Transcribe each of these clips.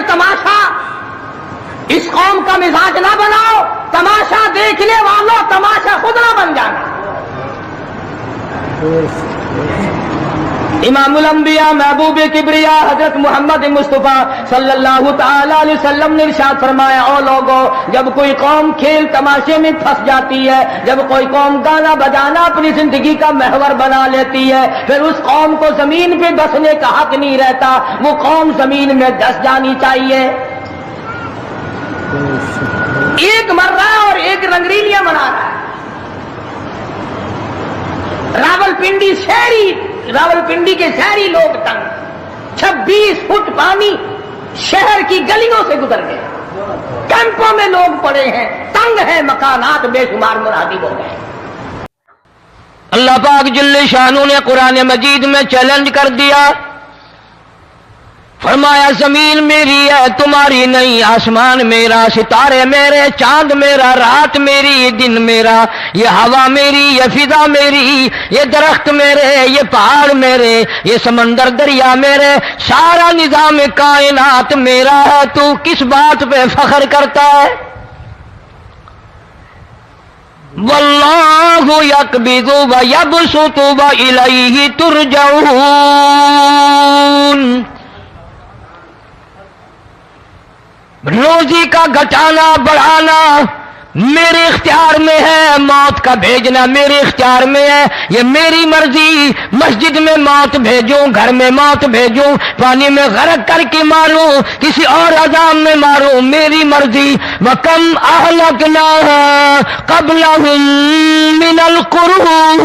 کھیل تماشا اس قوم کا مزاج نہ بناؤ، تماشا دیکھنے والوں تماشا خود نہ بن جانا۔ امام الانبیاء محبوب کبریا حضرت محمد مصطفیٰ صلی اللہ تعالی علیہ وسلم نے ارشاد فرمایا، او لوگو، جب کوئی قوم کھیل تماشے میں پھنس جاتی ہے، جب کوئی قوم گانا بجانا اپنی زندگی کا محور بنا لیتی ہے، پھر اس قوم کو زمین پہ بسنے کا حق نہیں رہتا، وہ قوم زمین میں دس جانی چاہیے۔ ایک مر رہا ہے اور ایک رنگریلیاں بنا رہا ہے۔ راولپنڈی کے شہری لوگ تنگ، 26 فٹ پانی شہر کی گلیوں سے گزر گئے، کیمپوں میں لوگ پڑے ہیں، تنگ ہیں مکانات، بے شمار منادب ہو گئے۔ اللہ پاک جل شانہ نے قرآن مجید میں چیلنج کر دیا، فرمایا زمین میری ہے تمہاری نہیں، آسمان میرا، ستارے میرے، چاند میرا، رات میری، دن میرا، یہ ہوا میری، یہ فضا میری، یہ درخت میرے، یہ پہاڑ میرے، یہ سمندر دریا میرے، سارا نظام کائنات میرا ہے، تو کس بات پہ فخر کرتا ہے؟ واللہ یقبض ویبسط والیہ ترجعون۔ روزی کا گھٹانا بڑھانا میرے اختیار میں ہے، موت کا بھیجنا میرے اختیار میں ہے، یہ میری مرضی۔ مسجد میں موت بھیجوں، گھر میں موت بھیجوں، پانی میں غرق کر کے ماروں، کسی اور عذاب میں ماروں، میری مرضی۔ وَكَمْ أَهْلَكْنَا قَبْلَهُمْ مِنَ الْقُرُونِ،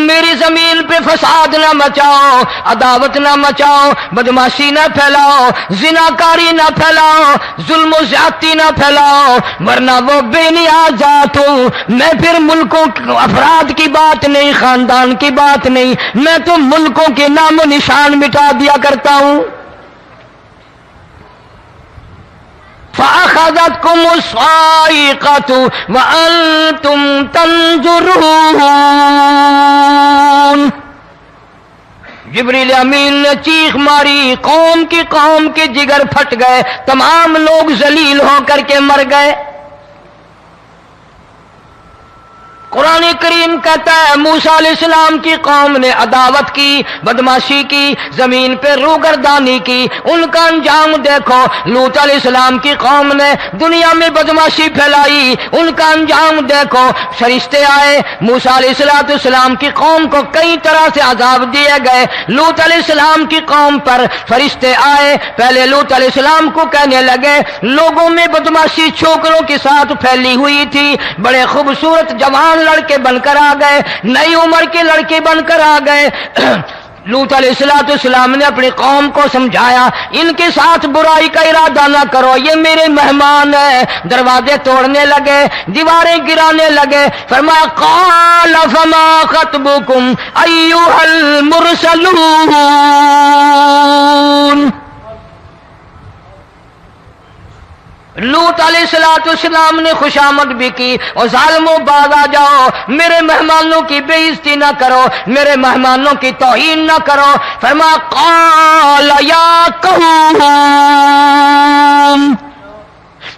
میری زمین پہ فساد نہ مچاؤ، عداوت نہ مچاؤ، بدماشی نہ پھیلاؤ، زناکاری نہ پھیلاؤ، ظلم و زیادتی نہ پھیلاؤ، ورنہ وہ بے نیاز ذات ہوں۔ میں پھر ملکوں افراد کی بات نہیں، خاندان کی بات نہیں، میں تو ملکوں کے نام و نشان مٹا دیا کرتا ہوں۔ فَأَخَذَتْكُمُ الصَّاعِقَةُ وَأَنْتُمْ تَنْظُرُونَ۔ جبریل امین نے چیخ ماری، قوم کے جگر پھٹ گئے، تمام لوگ ذلیل ہو کر کے مر گئے۔ قرآن کریم کہتا ہے موسیٰ علیہ السلام کی قوم نے عداوت کی، بدماشی کی، زمین پہ روگردانی کی، ان کا انجام دیکھو۔ لوط علیہ السلام کی قوم نے دنیا میں بدماشی پھیلائی، ان کا انجام دیکھو۔ فرشتے آئے، موسیٰ علیہ السلام کی قوم کو کئی طرح سے عذاب دیے گئے۔ لوط علیہ السلام کی قوم پر فرشتے آئے، پہلے لوط علیہ السلام کو کہنے لگے، لوگوں میں بدماشی چھوکروں کے ساتھ پھیلی ہوئی تھی، بڑے خوبصورت جوان لڑکے بن کر آ گئے، نئی عمر کے لڑکے بن کر آ گئے۔ لوط علیہ السلام نے اپنی قوم کو سمجھایا، ان کے ساتھ برائی کا ارادہ نہ کرو، یہ میرے مہمان ہیں۔ دروازے توڑنے لگے، دیواریں گرانے لگے، فرمایا قال فما خطبكم ایھا المرسلون۔ لوط علیہ السلام نے خوشامد بھی کی، اور ظالموں باز آ جاؤ، میرے مہمانوں کی بے عزتی نہ کرو، میرے مہمانوں کی توہین نہ کرو۔ فرمایا قال یا قوم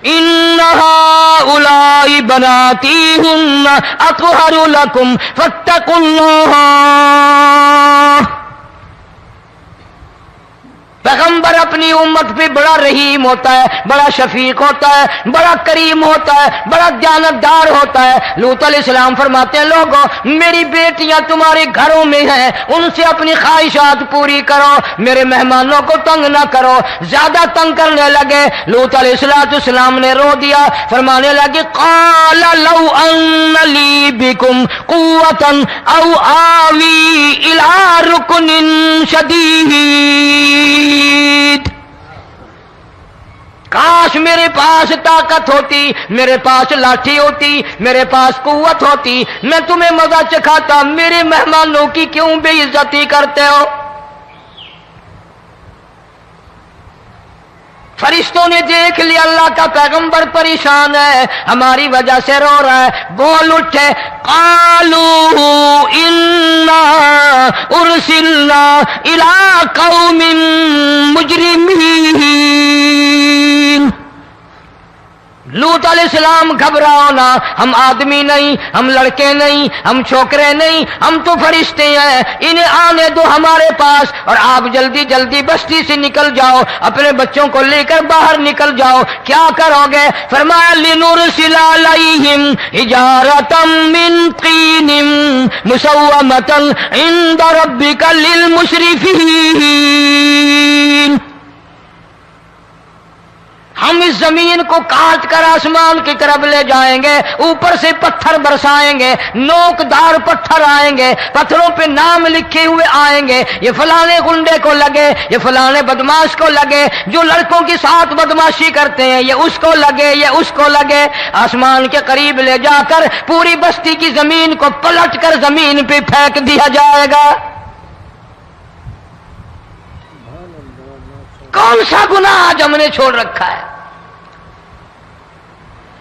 ان هؤلاء بناتی ہن اطہر لکم فاتقوا اللہ۔ پیغمبر اپنی امت پہ بڑا رحیم ہوتا ہے، بڑا شفیق ہوتا ہے، بڑا کریم ہوتا ہے، بڑا دیانتدار ہوتا ہے۔ لوط علیہ السلام فرماتے ہیں لوگوں، میری بیٹیاں تمہارے گھروں میں ہیں، ان سے اپنی خواہشات پوری کرو، میرے مہمانوں کو تنگ نہ کرو۔ زیادہ تنگ کرنے لگے، لوط علیہ السلام نے رو دیا، فرمانے لگے قال لو ان لی بکم قوۃ او آوی الی رکن شدید۔ کاش میرے پاس طاقت ہوتی، میرے پاس لاٹھی ہوتی، میرے پاس قوت ہوتی، میں تمہیں مزہ چکھاتا۔ میرے مہمانوں کی کیوں بے عزتی کرتے ہو؟ فرشتوں نے دیکھ لیا اللہ کا پیغمبر پریشان ہے، ہماری وجہ سے رو رہا ہے، بول اٹھے قالوا انا ارسلنا الى قوم مجرمین۔ لوط علیہ السلام گھبراؤ نہ، ہم آدمی نہیں، ہم لڑکے نہیں، ہم چھوکرے نہیں، ہم تو فرشتے ہیں، انہیں آنے دو ہمارے پاس، اور آپ جلدی جلدی بستی سے نکل جاؤ، اپنے بچوں کو لے کر باہر نکل جاؤ۔ کیا کرو گے؟ فرمایا لنرسل علیہم حجارۃ من طین مسومۃ عند ربک للمسرفین۔ ہم اس زمین کو کاٹ کر آسمان کی طرف لے جائیں گے، اوپر سے پتھر برسائیں گے، نوکدار پتھر آئیں گے، پتھروں پہ نام لکھے ہوئے آئیں گے، یہ فلانے گنڈے کو لگے، یہ فلانے بدماش کو لگے، جو لڑکوں کے ساتھ بدماشی کرتے ہیں یہ اس کو لگے، یہ اس کو لگے۔ آسمان کے قریب لے جا کر پوری بستی کی زمین کو پلٹ کر زمین پہ پھینک دیا جائے گا۔ کون سا گناہ آج ہم نے چھوڑ رکھا ہے؟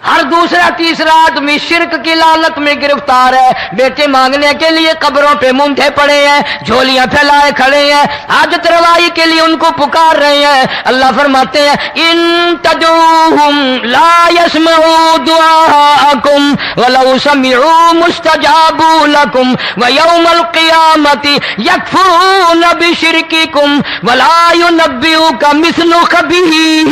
ہر دوسرا تیسرا آدمی شرک کی لعنت میں گرفتار ہے، بیٹے مانگنے کے لیے قبروں پہ منڈے پڑے ہیں، جھولیاں پھیلائے کھڑے ہیں، حاجت روائی کے لیے ان کو پکار رہے ہیں۔ اللہ فرماتے ہیں ان تدعوہم لا يسمعوا دعاءکم ولو سمعوا مستجابوا لکم ویوم القیامت یکفرون بشرککم ولا ينبئک مثل خبیر۔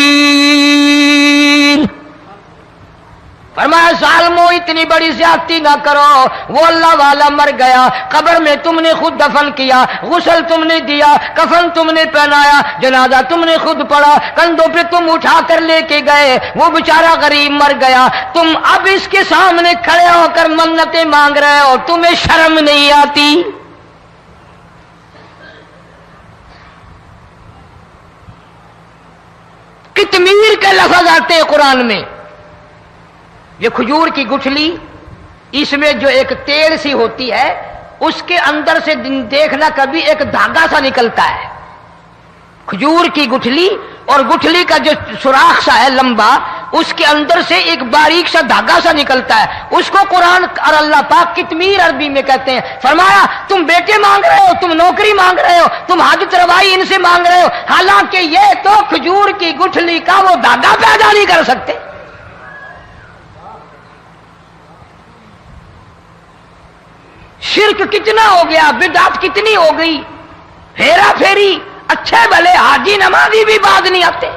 فرمایا ظالمو اتنی بڑی زیادتی نہ کرو، وہ اللہ والا مر گیا، قبر میں تم نے خود دفن کیا، غسل تم نے دیا، کفن تم نے پہنایا، جنازہ تم نے خود پڑھا، کندھوں پہ تم اٹھا کر لے کے گئے، وہ بیچارہ غریب مر گیا، تم اب اس کے سامنے کھڑے ہو کر منتیں مانگ رہے ہو، تمہیں شرم نہیں آتی؟ کتمیر کے لفظ آتے ہیں قرآن میں۔ یہ کھجور کی گٹھلی، اس میں جو ایک تیل سی ہوتی ہے، اس کے اندر سے دیکھنا کبھی ایک دھاگا سا نکلتا ہے۔ کھجور کی گٹھلی اور گٹھلی کا جو سوراخ سا ہے لمبا، اس کے اندر سے ایک باریک سا دھاگا سا نکلتا ہے، اس کو قرآن اور اللہ پاک کتمیر عربی میں کہتے ہیں۔ فرمایا تم بیٹے مانگ رہے ہو، تم نوکری مانگ رہے ہو، تم حاجت روائی ان سے مانگ رہے ہو، حالانکہ یہ تو کھجور کی گٹھلی کا وہ دھاگا پیدا نہیں کر سکتے۔ شرک کتنا ہو گیا، بدعت کتنی ہو گئی، ہیرا پھیری، اچھے بھلے حاجی نمازی بھی بعد نہیں آتے۔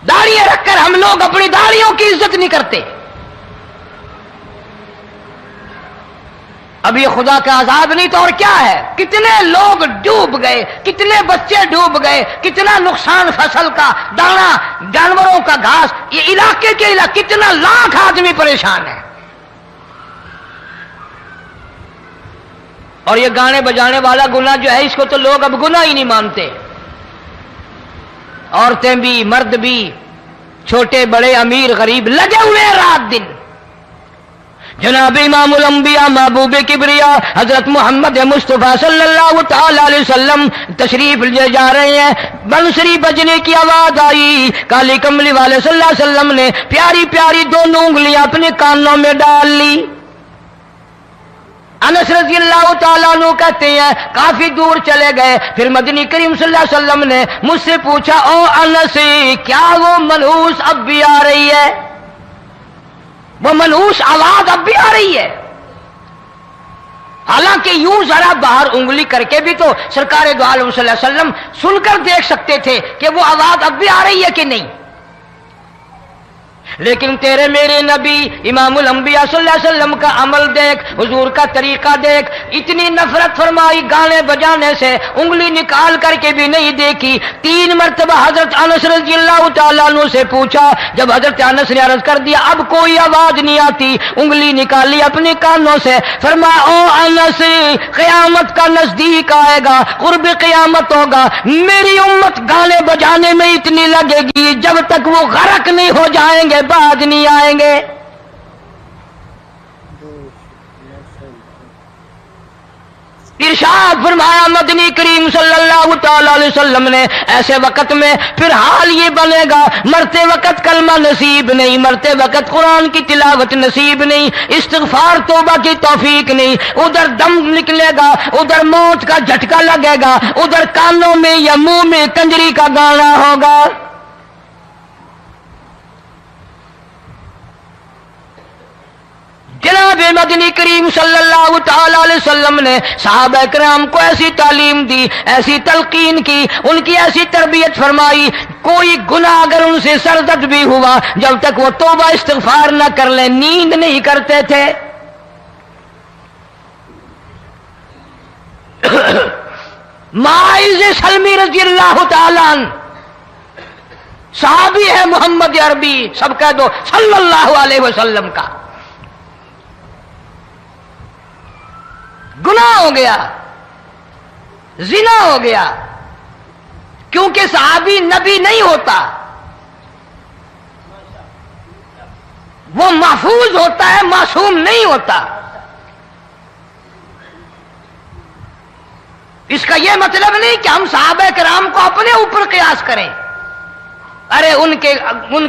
داڑھیاں رکھ کر ہم لوگ اپنی داڑھیوں کی عزت نہیں کرتے۔ اب یہ خدا کا عذاب نہیں تو اور کیا ہے؟ کتنے لوگ ڈوب گئے، کتنے بچے ڈوب گئے، کتنا نقصان فصل کا، دانا، جانوروں کا گھاس، یہ علاقے کے علاقے کتنا لاکھ آدمی پریشان ہے۔ اور یہ گانے بجانے والا گناہ جو ہے، اس کو تو لوگ اب گناہ ہی نہیں مانتے۔ عورتیں بھی، مرد بھی، چھوٹے بڑے، امیر غریب لگے ہوئے رات دن۔ جناب امام الانبیاء محبوب کبریا حضرت محمد مصطفیٰ صلی اللہ تعالی علیہ وسلم تشریف لے جا رہے ہیں، بنسری بجنے کی آواز آئی، کالی کملی والے صلی اللہ علیہ وسلم نے پیاری پیاری دونوں انگلیاں اپنے کانوں میں ڈال لی۔ انس رضی اللہ تعالیٰ عنہ کہتے ہیں کافی دور چلے گئے، پھر مدنی کریم صلی اللہ علیہ وسلم نے مجھ سے پوچھا او انس کیا وہ منحوس اب بھی آ رہی ہے؟ وہ منحوس آواز اب بھی آ رہی ہے؟ حالانکہ یوں ذرا باہر انگلی کر کے بھی تو سرکار دو عالم صلی اللہ علیہ وسلم سن کر دیکھ سکتے تھے کہ وہ آواز اب بھی آ رہی ہے کہ نہیں۔ لیکن تیرے میرے نبی امام الانبیاء صلی اللہ علیہ وسلم کا عمل دیکھ، حضور کا طریقہ دیکھ، اتنی نفرت فرمائی گانے بجانے سے، انگلی نکال کر کے بھی نہیں دیکھی۔ 3 مرتبہ حضرت انس رضی اللہ تعالیٰ عنہ سے پوچھا، جب حضرت انس نے عرض کر دیا اب کوئی آواز نہیں آتی، انگلی نکالی اپنے کانوں سے، فرمایا او انس قیامت کا نزدیک آئے گا، قرب قیامت ہوگا، میری امت گانے بجانے میں اتنی لگے گی جب تک وہ غرق نہیں ہو جائیں گے بعد نہیں آئیں گے۔ ارشاد فرمایا مدنی کریم صلی اللہ تعالی علیہ وسلم نے ایسے وقت میں پھر حال یہ بنے گا، مرتے وقت کلمہ نصیب نہیں، مرتے وقت قرآن کی تلاوت نصیب نہیں، استغفار توبہ کی توفیق نہیں، ادھر دم نکلے گا، ادھر موت کا جھٹکا لگے گا، ادھر کانوں میں یا منہ میں کنجری کا گانا ہوگا۔ جناب مدنی کریم صلی اللہ تعالی علیہ وسلم نے صحابہ کرام کو ایسی تعلیم دی، ایسی تلقین کی، ان کی ایسی تربیت فرمائی، کوئی گناہ اگر ان سے سرزد بھی ہوا جب تک وہ توبہ استغفار نہ کر لیں نیند نہیں کرتے تھے۔ معاذ سلمی رضی اللہ تعالیٰ عنہ صحابی ہے محمد عربی، سب کہہ دو صلی اللہ علیہ وسلم کا، گناہ ہو گیا، زنا ہو گیا، کیونکہ صحابی نبی نہیں ہوتا، وہ محفوظ ہوتا ہے، معصوم نہیں ہوتا۔ اس کا یہ مطلب نہیں کہ ہم صحابہ کرام کو اپنے اوپر قیاس کریں، ارے ان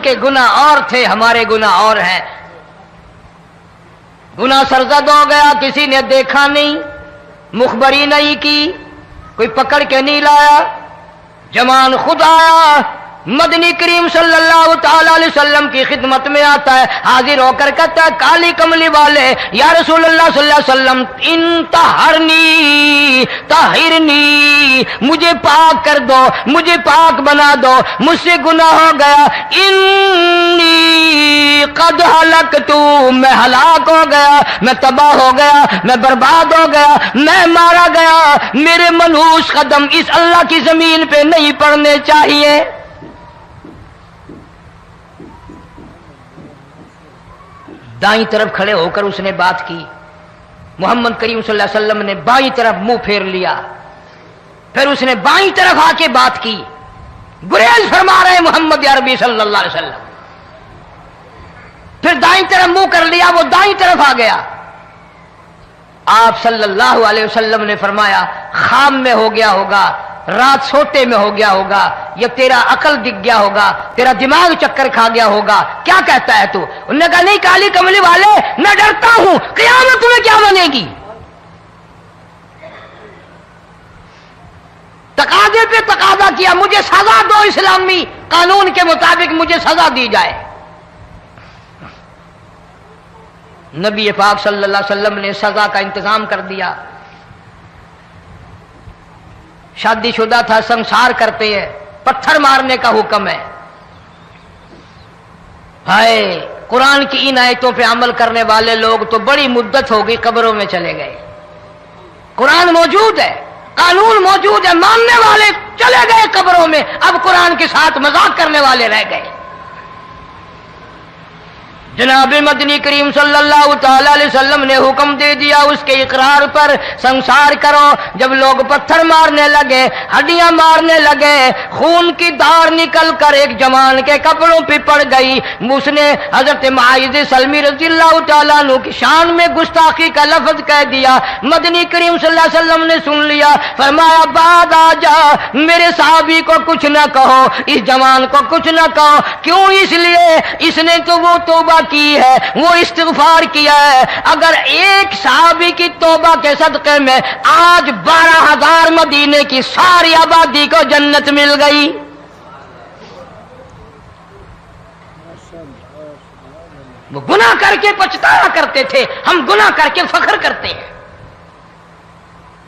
کے گناہ اور تھے، ہمارے گناہ اور ہیں۔ گناہ سرزد ہو گیا، کسی نے دیکھا نہیں، مخبری نہیں کی، کوئی پکڑ کے نہیں لایا، جوان خود آیا، مدنی کریم صلی اللہ تعالی علیہ وسلم کی خدمت میں آتا ہے، حاضر ہو کر کہتا ہے کالی کملی والے یا رسول اللہ صلی اللہ علیہ وسلم انطہرنی طہرنی، مجھے پاک کر دو، مجھے پاک بنا دو، مجھ سے گناہ ہو گیا، انی قد ہلکت، میں ہلاک ہو گیا، میں تباہ ہو گیا، میں برباد ہو گیا، میں مارا گیا، میرے منحوس قدم اس اللہ کی زمین پہ نہیں پڑنے چاہیے۔ دائیں طرف کھڑے ہو کر اس نے بات کی، محمد کریم صلی اللہ علیہ وسلم نے بائیں طرف منہ پھیر لیا، پھر اس نے بائیں طرف آ کے بات کی، گریز فرما رہے محمد عربی صلی اللہ علیہ وسلم، پھر دائیں طرف منہ کر لیا، وہ دائیں طرف آ گیا۔ آپ صلی اللہ علیہ وسلم نے فرمایا خام میں ہو گیا ہوگا، رات سوتے میں ہو گیا ہوگا، یا تیرا عقل دکھ گیا ہوگا، تیرا دماغ چکر کھا گیا ہوگا، کیا کہتا ہے تو؟ انہوں نے کہا نہیں کالی کملی والے، میں ڈرتا ہوں قیامت تمہیں کیا بنے گی، تقاضے پہ تقاضا کیا، مجھے سزا دو، اسلامی قانون کے مطابق مجھے سزا دی جائے۔ نبی پاک صلی اللہ علیہ وسلم نے سزا کا انتظام کر دیا۔ شادی شدہ تھا، سنسار کرتے ہیں، پتھر مارنے کا حکم ہے۔ ہائے قرآن کی ان آیتوں پہ عمل کرنے والے لوگ تو بڑی مدت ہو گئی قبروں میں چلے گئے۔ قرآن موجود ہے، قانون موجود ہے، ماننے والے چلے گئے قبروں میں، اب قرآن کے ساتھ مذاق کرنے والے رہ گئے۔ جناب مدنی کریم صلی اللہ تعالی علیہ وسلم نے حکم دے دیا اس کے اقرار پر سنسار کرو۔ جب لوگ پتھر مارنے لگے، ہڈیاں مارنے لگے، خون کی دھار نکل کر ایک جوان کے کپڑوں پہ پڑ گئی، اس نے حضرت معاذ سلمی رضی اللہ تعالیٰ عنہ کی شان میں گستاخی کا لفظ کہہ دیا۔ مدنی کریم صلی اللہ علیہ وسلم نے سن لیا، فرمایا بعد آ جا، میرے صحابی کو کچھ نہ کہو، اس جوان کو کچھ نہ کہو۔ کیوں؟ اس لیے اس نے تو وہ توبہ کی ہے، وہ استغفار کیا ہے۔ اگر ایک صحابی کی توبہ کے صدقے میں آج 12,000 مدینے کی ساری آبادی کو جنت مل گئی۔ وہ گناہ کر کے پچھتایا کرتے تھے، ہم گناہ کر کے فخر کرتے ہیں۔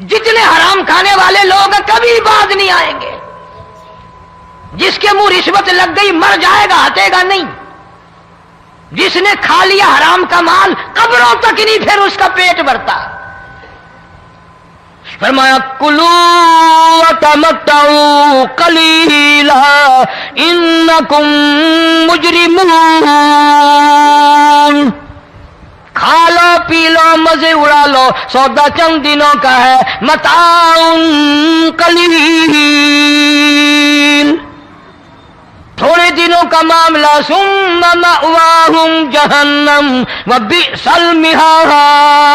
جتنے حرام کھانے والے لوگ کبھی بعد نہیں آئیں گے۔ جس کے منہ رشوت لگ گئی مر جائے گا، ہٹے گا نہیں۔ جس نے کھا لیا حرام کا مال قبروں تک نہیں پھر اس کا پیٹ بھرتا۔ فرمایا کلو وتمتعوا قلیلا انکم مجرمون، کھا لو پی لو مزے اڑا لو، سودا چند دنوں کا ہے، متاع قلیل، تھوڑے دنوں کا معاملہ، ثم مأواہم جہنم وبئس المہاد،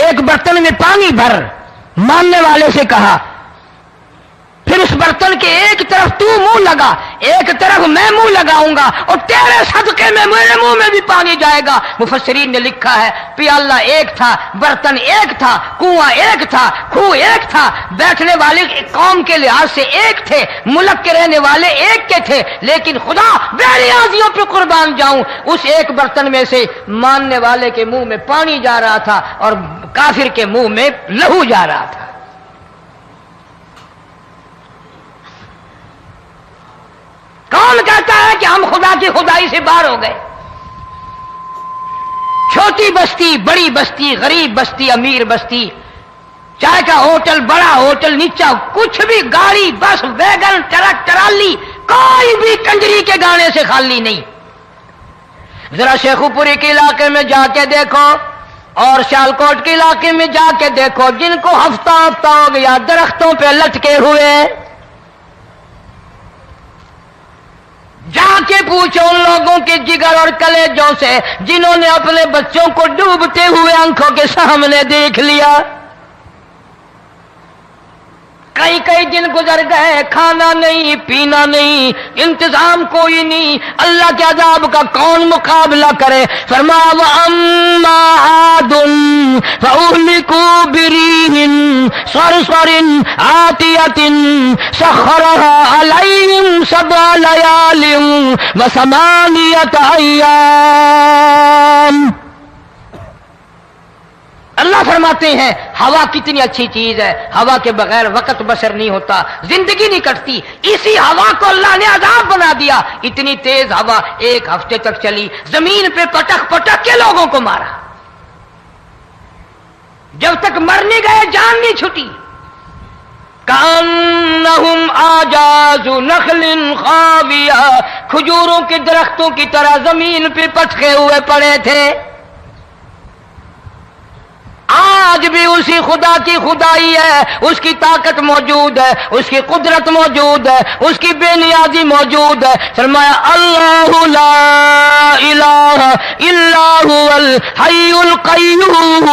ایک برتن میں پانی بھر، ماننے والے سے کہا، پھر اس برتن کے ایک طرف تو منہ لگا، ایک طرف میں منہ لگاؤں گا، اور تیرے صدقے میں میرے منہ میں بھی پانی جائے گا۔ مفسرین نے لکھا ہے پیالہ ایک تھا، برتن ایک تھا، کنواں ایک تھا، کھو ایک تھا، بیٹھنے والے قوم کے لحاظ سے ایک تھے، ملک کے رہنے والے ایک کے تھے، لیکن خدا بے نیازیوں پہ قربان جاؤں، اس ایک برتن میں سے ماننے والے کے منہ میں پانی جا رہا تھا اور کافر کے منہ میں لہو جا رہا تھا۔ کون کہتا ہے کہ ہم خدا کی خدائی سے باہر ہو گئے؟ چھوٹی بستی، بڑی بستی، غریب بستی، امیر بستی، چائے کا ہوٹل، بڑا ہوٹل، نیچا کچھ بھی، گاڑی، بس، ویگن، ٹرک، ٹرالی، کوئی بھی کنجری کے گانے سے خالی نہیں۔ ذرا شیخو پوری کے علاقے میں جا کے دیکھو اور سیالکوٹ کے علاقے میں جا کے دیکھو، جن کو ہفتہ ہفتہ ہو گیا درختوں پہ لٹکے ہوئے، جا کے پوچھو ان لوگوں کے جگر اور کلیجوں سے جنہوں نے اپنے بچوں کو ڈوبتے ہوئے آنکھوں کے سامنے دیکھ لیا۔ کئی کئی دن گزر گئے، کھانا نہیں، پینا نہیں، انتظام کوئی نہیں، اللہ کے عذاب کا کون مقابلہ کرے؟ فرمایا وَأَمَّا عَادٌ فَأُهْلِكُوا بِرِيحٍ صَرْصَرٍ عَاتِيَةٍ سَخَّرَهَا عَلَيْهِمْ 7 لَيَالٍ و8 أَيَّامٍ۔ اللہ فرماتے ہیں ہوا کتنی اچھی چیز ہے، ہوا کے بغیر وقت بسر نہیں ہوتا، زندگی نہیں کٹتی، اسی ہوا کو اللہ نے عذاب بنا دیا۔ اتنی تیز ہوا ایک ہفتے تک چلی، زمین پہ پٹک پٹک کے لوگوں کو مارا، جب تک مر نہیں گئے جان نہیں چھٹی۔ کأنہم اعجاز نخل خاویہ، کھجوروں کے درختوں کی طرح زمین پہ پٹکے ہوئے پڑے تھے۔ آج بھی اسی خدا کی خدائی ہے، اس کی طاقت موجود ہے، اس کی قدرت موجود ہے، اس کی بے نیازی موجود ہے۔ فرمایا اللہ لا الہ الا هو الحی القیوم،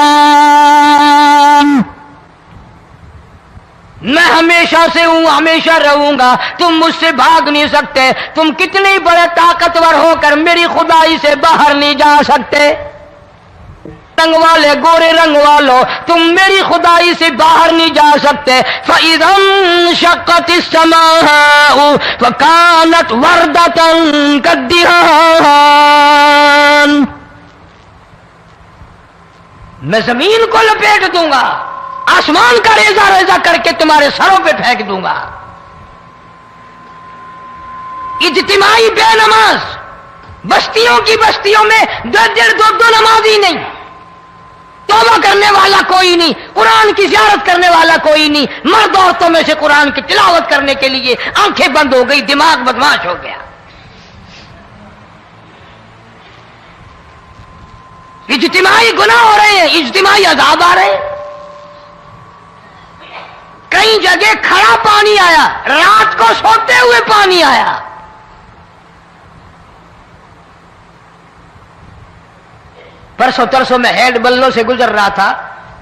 میں ہمیشہ سے ہوں، ہمیشہ رہوں گا، تم مجھ سے بھاگ نہیں سکتے، تم کتنے بڑے طاقتور ہو کر میری خدائی سے باہر نہیں جا سکتے۔ رنگ والے، گورے رنگ والو، تم میری خدائی سے باہر نہیں جا سکتے۔ فَإِذَا انشَقَّتِ السَّمَاءُ فَكَانَتْ وَرْدَةً كَالدِّهَانِ، میں زمین کو لپیٹ دوں گا، آسمان کا ریزہ ریزہ کر کے تمہارے سروں پہ پھینک دوں گا۔ اجتماعی بے نماز، بستیوں کی بستیوں میں دو نمازی نہیں، توبہ کرنے والا کوئی نہیں، قرآن کی زیارت کرنے والا کوئی نہیں، مرد عورتوں میں سے قرآن کی تلاوت کرنے کے لیے آنکھیں بند ہو گئی، دماغ بدماش ہو گیا۔ اجتماعی گناہ ہو رہے ہیں، اجتماعی عذاب آ رہے ہیں۔ کئی جگہ کھڑا پانی آیا، رات کو سوتے ہوئے پانی آیا۔ پرسوں ترسوں میں ہیڈ بلوں سے گزر رہا تھا،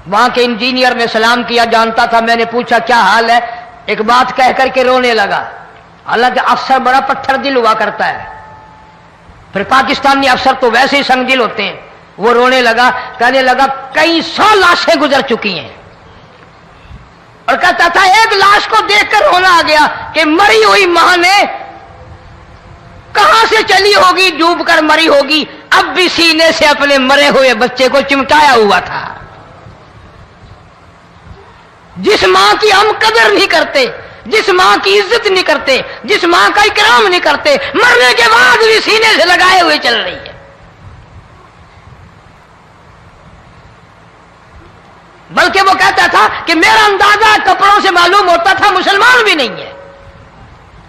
وہاں کے انجینئر نے سلام کیا، جانتا تھا، میں نے پوچھا کیا حال ہے، ایک بات کہہ کر کے رونے لگا۔ حالانکہ افسر بڑا پتھر دل ہوا کرتا ہے، پھر پاکستانی افسر تو ویسے ہی سنگ دل ہوتے ہیں۔ وہ رونے لگا، کہنے لگا کئی 100 لاشیں گزر چکی ہیں، اور کہتا تھا ایک لاش کو دیکھ کر رونا آ گیا کہ مری ہوئی ماں نے کہاں سے چلی ہوگی، ڈوب کر مری ہوگی، اب بھی سینے سے اپنے مرے ہوئے بچے کو چمٹایا ہوا تھا۔ جس ماں کی ہم قدر نہیں کرتے، جس ماں کی عزت نہیں کرتے، جس ماں کا اکرام نہیں کرتے، مرنے کے بعد بھی سینے سے لگائے ہوئے چل رہی ہے۔ بلکہ وہ کہتا تھا کہ میرا اندازہ کپڑوں سے معلوم ہوتا تھا مسلمان بھی نہیں ہے،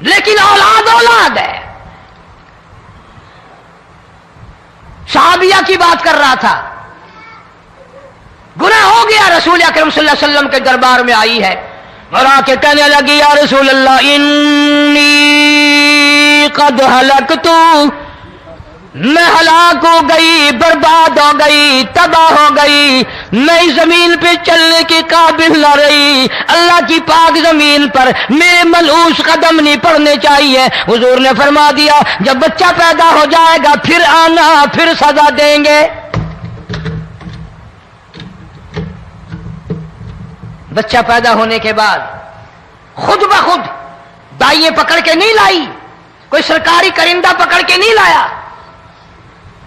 لیکن اولاد اولاد ہے۔ صحابیہ کی بات کر رہا تھا، گناہ ہو گیا، رسول اکرم صلی اللہ علیہ وسلم کے دربار میں آئی ہے اور آ کے کہنے لگی یا رسول اللہ انی قد ہلکت، میں ہلاک ہو گئی، برباد ہو گئی، تباہ ہو گئی، میں اس زمین پہ چلنے کے قابل نہ رہی، اللہ کی پاک زمین پر میرے ملعوس قدم نہیں پڑنے چاہیے۔ حضور نے فرما دیا جب بچہ پیدا ہو جائے گا پھر آنا، پھر سزا دیں گے۔ بچہ پیدا ہونے کے بعد خود بخود دائیں پکڑ کے نہیں لائی، کوئی سرکاری کرندہ پکڑ کے نہیں لایا،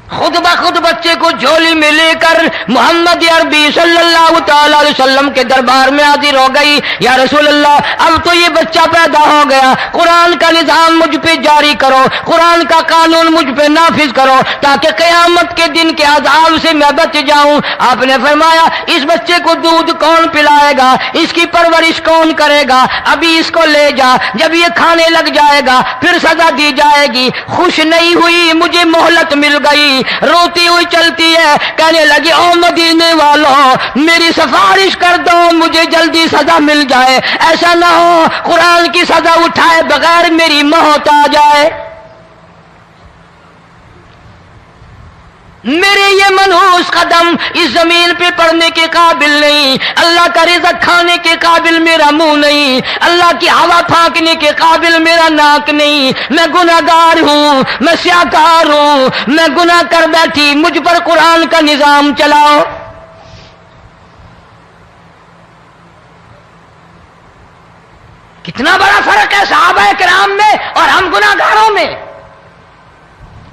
خود بخود بچے کو جھولی میں لے کر محمد عربی صلی اللہ تعالی علیہ وسلم کے دربار میں حاضر ہو گئی۔ یا رسول اللہ اب تو یہ بچہ پیدا ہو گیا، قرآن کا نظام مجھ پہ جاری کرو، قرآن کا قانون مجھ پہ نافذ کرو تاکہ قیامت کے دن کے عذاب سے میں بچ جاؤں۔ آپ نے فرمایا اس بچے کو دودھ کون پلائے گا، اس کی پرورش کون کرے گا، ابھی اس کو لے جا، جب یہ کھانے لگ جائے گا پھر سزا دی جائے گی۔ خوش نہیں ہوئی، مجھے مہلت مل گئی، روتی ہوئی چلتی ہے، کہنے لگی او مدینے والوں میری سفارش کر دو، مجھے جلدی سزا مل جائے، ایسا نہ ہو قرآن کی سزا اٹھائے بغیر میری موت آ جائے۔ میرے یہ منحوس قدم اس زمین پہ پڑنے کے قابل نہیں، اللہ کا رزق کھانے کے قابل میرا منہ نہیں، اللہ کی ہوا پھانکنے کے قابل میرا ناک نہیں، میں گناہگار ہوں، میں سیاکار ہوں، میں گناہ کر بیٹھی، مجھ پر قرآن کا نظام چلاؤ۔ کتنا بڑا فرق ہے صحابہ کرام میں اور ہم گناہگاروں میں،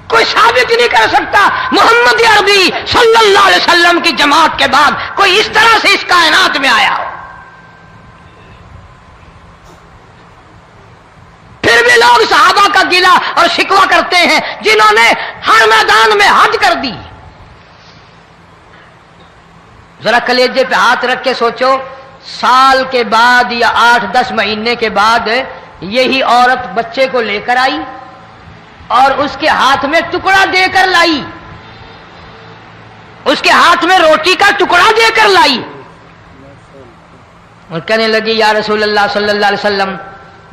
کوئی ثابت نہیں کر سکتا محمد عربی صلی اللہ علیہ وسلم کی جماعت کے بعد کوئی اس طرح سے اس کائنات میں آیا ہو۔ پھر بھی لوگ صحابہ کا گلہ اور شکوہ کرتے ہیں جنہوں نے ہر میدان میں حد کر دی۔ ذرا کلیجے پہ ہاتھ رکھ کے سوچو، سال کے بعد یا 8-10 مہینے کے بعد یہی عورت بچے کو لے کر آئی اور اس کے ہاتھ میں ٹکڑا دے کر لائی، اس کے ہاتھ میں روٹی کا ٹکڑا دے کر لائی اور کہنے لگی یا رسول اللہ صلی اللہ علیہ وسلم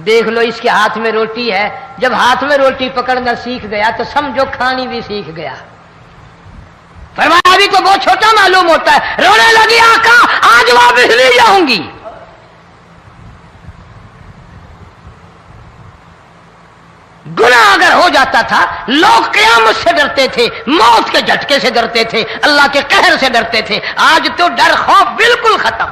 دیکھ لو اس کے ہاتھ میں روٹی ہے، جب ہاتھ میں روٹی پکڑنا سیکھ گیا تو سمجھو کھانی بھی سیکھ گیا۔ فرمایا ابھی تو بہت چھوٹا معلوم ہوتا ہے، رونے لگی آقا آج واپس لے جاؤں گی۔ گناہ اگر ہو جاتا تھا لوگ قیامت سے ڈرتے تھے، موت کے جھٹکے سے ڈرتے تھے، اللہ کے قہر سے ڈرتے تھے، آج تو ڈر خوف بالکل ختم۔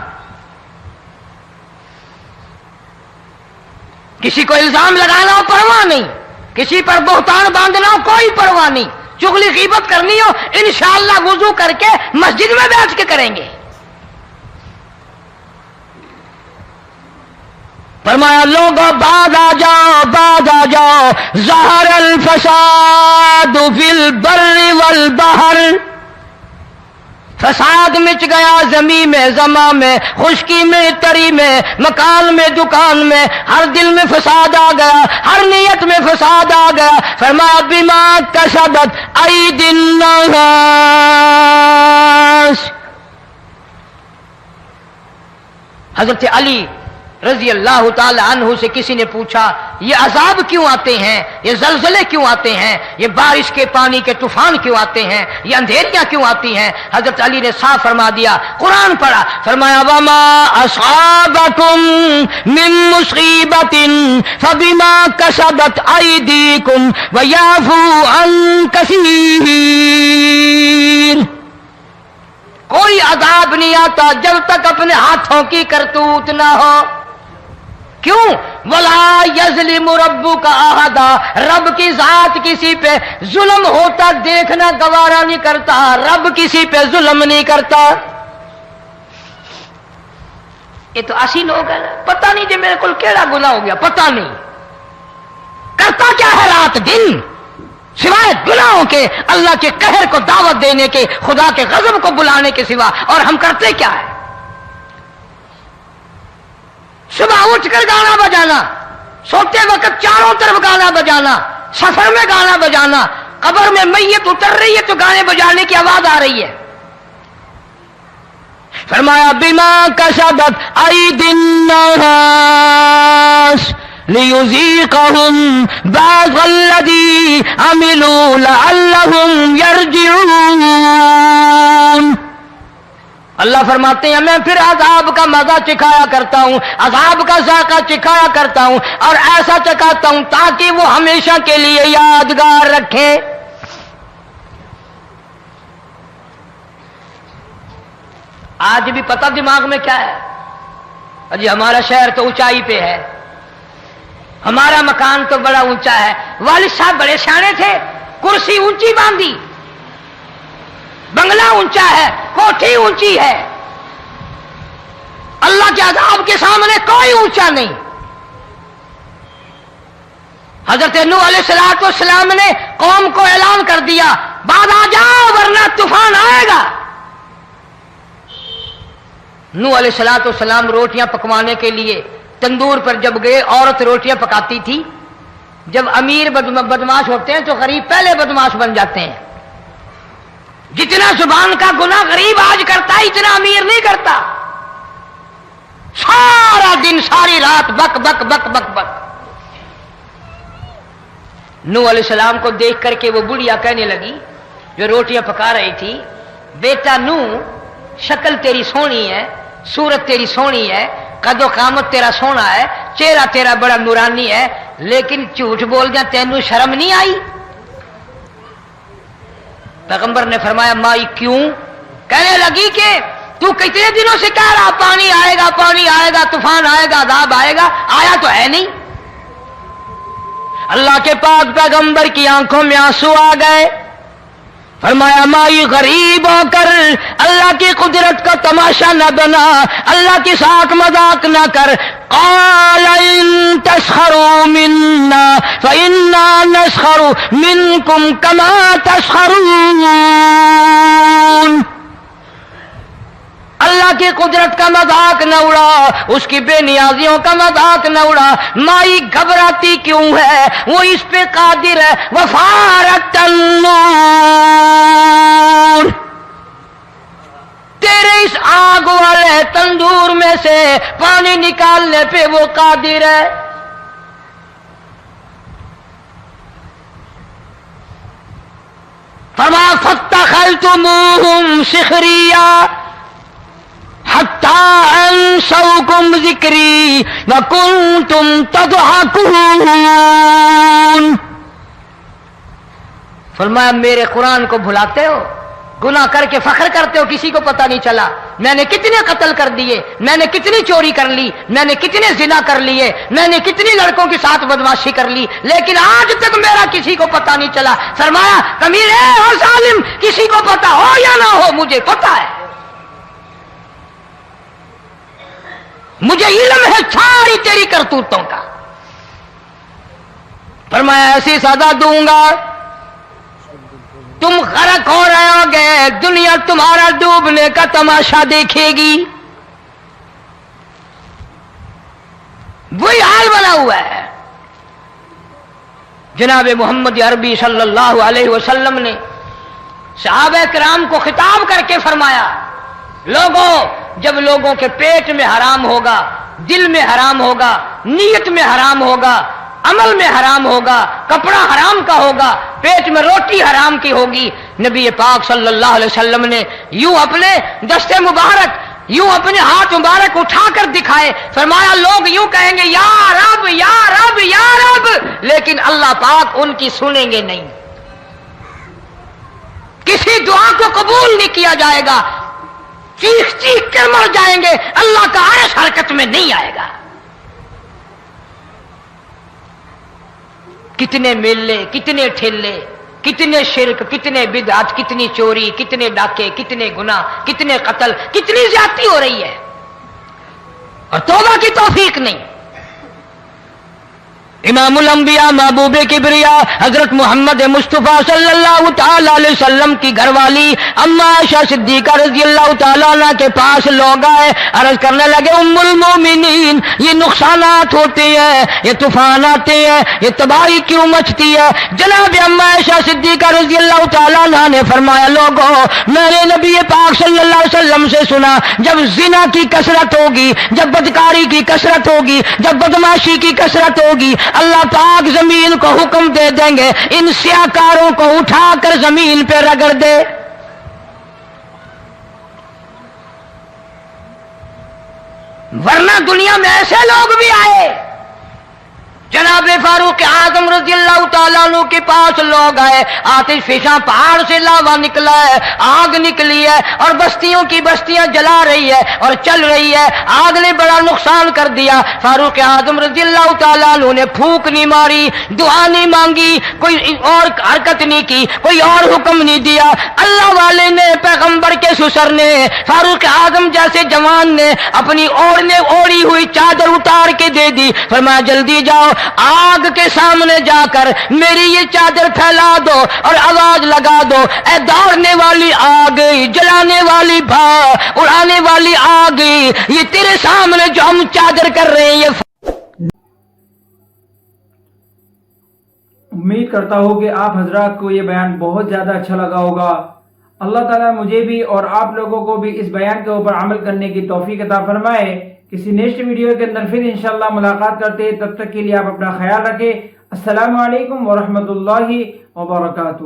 کسی کو الزام لگانا ہو پرواہ نہیں، کسی پر بہتان باندھنا ہو کوئی پرواہ نہیں، چغلی غیبت کرنی ہو انشاءاللہ وضو کر کے مسجد میں بیٹھ کے کریں گے۔ فرمایا لوگوں بعد آ جاؤ، بعد آ جاؤ، ظہر الفساد فی البر والبحر، فساد مچ گیا زمین میں، زماں میں، خشکی میں، تری میں، مکان میں، دکان میں، ہر دل میں فساد آ گیا، ہر نیت میں فساد آ گیا۔ فرمایا بما کسبت ایدی الناس۔ حضرت علی رضی اللہ تعالی عنہ سے کسی نے پوچھا یہ عذاب کیوں آتے ہیں، یہ زلزلے کیوں آتے ہیں، یہ بارش کے پانی کے طوفان کیوں آتے ہیں، یہ اندھیریاں کیوں آتی ہیں؟ حضرت علی نے صاف فرما دیا، قرآن پڑھا، فرمایا وما اصابکم من مصیبت فبما کسبت ایدیکم ویعفو عن کثیر۔ کوئی عذاب نہیں آتا جب تک اپنے ہاتھوں کی کرتوت نہ ہو۔ کیوں؟ وَلَا يَظْلِمُ رَبُّكَ أَحَدًا، رب کی ذات کسی پہ ظلم ہوتا دیکھنا گوارا نہیں کرتا، رب کسی پہ ظلم نہیں کرتا۔ یہ تو اسی لوگ ہیں، پتہ نہیں جی میرے کو کیڑا گناہ ہو گیا، پتہ نہیں کرتا کیا ہے رات دن سوائے گناہوں کے، اللہ کے قہر کو دعوت دینے کے، خدا کے غضب کو بلانے کے سوا، اور ہم کرتے کیا ہے؟ صبح اٹھ کر گانا بجانا، سوتے وقت چاروں طرف گانا بجانا، سفر میں گانا بجانا، قبر میں میت اتر رہی ہے تو گانے بجانے کی آواز آ رہی ہے۔ فرمایا بما کسبت ایدی الناس لیذیقہم بعض الذی عملوا لعلہم یرجعون۔ اللہ فرماتے ہیں میں پھر عذاب کا مزہ چکھایا کرتا ہوں، عذاب کا ذائقہ چکھایا کرتا ہوں، اور ایسا چکھاتا ہوں تاکہ وہ ہمیشہ کے لیے یادگار رکھے۔ آج بھی پتہ دماغ میں کیا ہے؟ جی ہمارا شہر تو اونچائی پہ ہے، ہمارا مکان تو بڑا اونچا ہے، والد صاحب بڑے سیانے تھے، کرسی اونچی باندھی، بنگلہ اونچا ہے، کوٹھی اونچی ہے، اللہ کے عذاب کے سامنے کوئی اونچا نہیں۔ حضرت نوح علیہ السلام نے قوم کو اعلان کر دیا بعد آ جاؤ ورنہ طوفان آئے گا۔ نوح علیہ السلام روٹیاں پکوانے کے لیے تندور پر جب گئے، عورت روٹیاں پکاتی تھی۔ جب امیر بدماش ہوتے ہیں تو غریب پہلے بدماش بن جاتے ہیں۔ جتنا زبان کا گناہ غریب آج کرتا ہے اتنا امیر نہیں کرتا۔ سارا دن ساری رات بک بک بک بک بک۔ نوح علیہ السلام کو دیکھ کر کے وہ بڑھیا کہنے لگی جو روٹیاں پکا رہی تھی، بیٹا نوح، شکل تیری سونی ہے، صورت تیری سونی ہے، قد و قامت تیرا سونا ہے، چہرہ تیرا بڑا نورانی ہے، لیکن جھوٹ بول جا تینوں شرم نہیں آئی؟ پیغمبر نے فرمایا مائی کیوں؟ کہنے لگی کہ تو کتنے دنوں سے کہہ رہا پانی آئے گا، پانی آئے گا، طوفان آئے گا، عذاب آئے گا، آیا تو ہے نہیں۔ اللہ کے پاک پیغمبر کی آنکھوں میں آنسو آ گئے، فرمایا مائی غریب ہو کر اللہ کی قدرت کا تماشا نہ بنا، اللہ کے ساتھ مذاق نہ کر۔ قال ان تسخروا منا فإنا نسخر منكم كما تسخرون۔ اللہ کی قدرت کا مذاق نہ اڑا، اس کی بے نیازیوں کا مذاق نہ اڑا۔ مائی گھبراتی کیوں ہے؟ وہ اس پہ قادر ہے۔ وفارت النور، تیرے اس آگ والے تندور میں سے پانی نکالنے پہ وہ قادر ہے۔ فما فاتخذتموہم سخریا حتی انسوکم ذکری وکنتم تضحکون۔ فرمایا میرے قرآن کو بھلاتے ہو، گناہ کر کے فخر کرتے ہو، کسی کو پتہ نہیں چلا میں نے کتنے قتل کر دیے، میں نے کتنی چوری کر لی، میں نے کتنے زنا کر لیے، میں نے کتنی لڑکوں کے ساتھ بدماشی کر لی، لیکن آج تک میرا کسی کو پتہ نہیں چلا۔ فرمایا کمینے اور ظالم، کسی کو پتہ ہو یا نہ ہو مجھے پتہ ہے، مجھے علم ہے ساری تیری کرتوتوں کا۔ فرمایا ایسی سزا دوں گا تم غرق ہو رہے ہو گے، دنیا تمہارا ڈوبنے کا تماشا دیکھے گی۔ وہی حال بنا ہوا ہے۔ جناب محمد عربی صلی اللہ علیہ وسلم نے صحابہ کرام کو خطاب کر کے فرمایا لوگوں، جب لوگوں کے پیٹ میں حرام ہوگا، دل میں حرام ہوگا، نیت میں حرام ہوگا، عمل میں حرام ہوگا، کپڑا حرام کا ہوگا، پیٹ میں روٹی حرام کی ہوگی، نبی پاک صلی اللہ علیہ وسلم نے یوں اپنے دست مبارک، یوں اپنے ہاتھ مبارک اٹھا کر دکھائے، فرمایا لوگ یوں کہیں گے یا رب یا رب یا رب، لیکن اللہ پاک ان کی سنیں گے نہیں، کسی دعا کو قبول نہیں کیا جائے گا، چیخ چیخ کر مر جائیں گے، اللہ کا عرش حرکت میں نہیں آئے گا۔ کتنے میلے، کتنے ٹھیلے، کتنے شرک، کتنے بدعت، کتنی چوری، کتنے ڈاکے، کتنے گناہ، کتنے قتل، کتنی زیادتی ہو رہی ہے اور توبہ کی توفیق نہیں۔ امام الانبیاء محبوب کبریا حضرت محمد مصطفیٰ صلی اللہ تعالی علیہ وسلم کی گھر والی اما عائشہ صدیقہ رضی اللہ تعالیٰ عنہ کے پاس لوگ آئے، عرض کرنے لگے ام المومنین یہ نقصانات ہوتے ہیں، یہ طوفان آتے ہیں، یہ تباہی کیوں مچتی ہے؟ جناب اما عائشہ صدیقہ رضی اللہ تعالیٰ عنہ نے فرمایا لوگوں، میں نے نبی پاک صلی اللہ علیہ وسلم سے سنا جب زنا کی کثرت ہوگی، جب بدکاری کی کثرت ہوگی، جب بدماشی کی کثرت ہوگی، اللہ پاک زمین کو حکم دے دیں گے ان سیاکاروں کو اٹھا کر زمین پہ رگڑ دے۔ ورنہ دنیا میں ایسے لوگ بھی آئے. جناب فاروق اعظم رضی اللہ تعالیٰ عنہ کے پاس لوگ آئے, آتش فشاں پہاڑ سے لاوا نکلا ہے, آگ نکلی ہے اور بستیوں کی بستیاں جلا رہی ہے اور چل رہی ہے. آگ نے بڑا نقصان کر دیا. فاروق اعظم رضی اللہ تعالیٰ عنہ نے پھونک نہیں ماری, دعا نہیں مانگی, کوئی اور حرکت نہیں کی, کوئی اور حکم نہیں دیا. اللہ والے نے, پیغمبر کے سسر نے, فاروق اعظم جیسے جوان نے اپنی اوڑھی ہوئی چادر اتار کے دے دی. فرمایا جلدی جاؤ, آگ کے سامنے جا کر میری یہ چادر پھیلا دو اور آواز لگا دو, اے دوڑنے والی آگ, جلانے والی بھاپ, اڑانے والی آگ, یہ تیرے سامنے جو ہم چادر کر رہے ہیں یہ. امید کرتا ہوں کہ آپ حضرات کو یہ بیان بہت زیادہ اچھا لگا ہوگا. اللہ تعالیٰ مجھے بھی اور آپ لوگوں کو بھی اس بیان کے اوپر عمل کرنے کی توفیق عطا فرمائے. کسی نیکسٹ ویڈیو کے اندر پھر انشاءاللہ ملاقات کرتے ہیں. تب تک کے لیے آپ اپنا خیال رکھیں. السلام علیکم ورحمۃ اللہ وبرکاتہ.